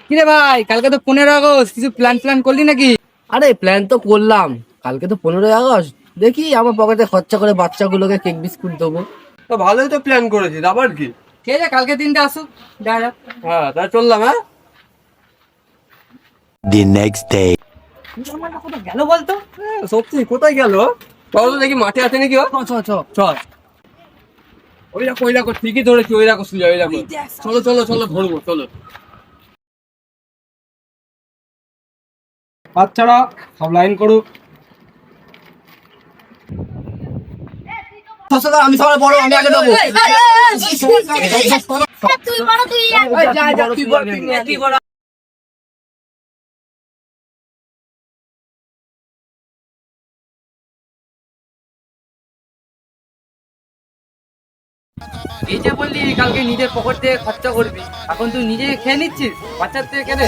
কিরে ভাই, কালকে তো 15 আগস্ট, কিছু প্ল্যান করলি নাকি? আরে প্ল্যান তো করলাম, কালকে তো 15ই আগস্ট। দেখি আমার পকেটে খরচা করে বাচ্চাগুলোকে কেক বিস্কুট দেবো। তো ভালোই তো প্ল্যান করেছিস, আবার কি? ঠিক আছে, কালকে দিনটা আসুক, দেখা যাক। হ্যাঁ, তাই চললাম। হ্যাঁ, The next day. কোথায় গেল বলতো? সত্যি কোথায় গেল? চলো তো দেখি, মাঠে আছে নাকি ও? চল। ওই রাখো, ঠিকই ধরেছি, ওই রাখো সুজা, ওই রাখো। চলো চলো চলো, ধরবো, চলো। বাচ্চারা সব লাইন করুক। আমি সবার বড়, আমি আগে দেবো। তুই বড়, তুই তুই বড়। এই যে বললি কালকে নিজের পকেট থেকে খরচা করবি, এখন তুই নিজে খেয়ে নিচ্ছিস, বাচ্চার থেকে কেটে।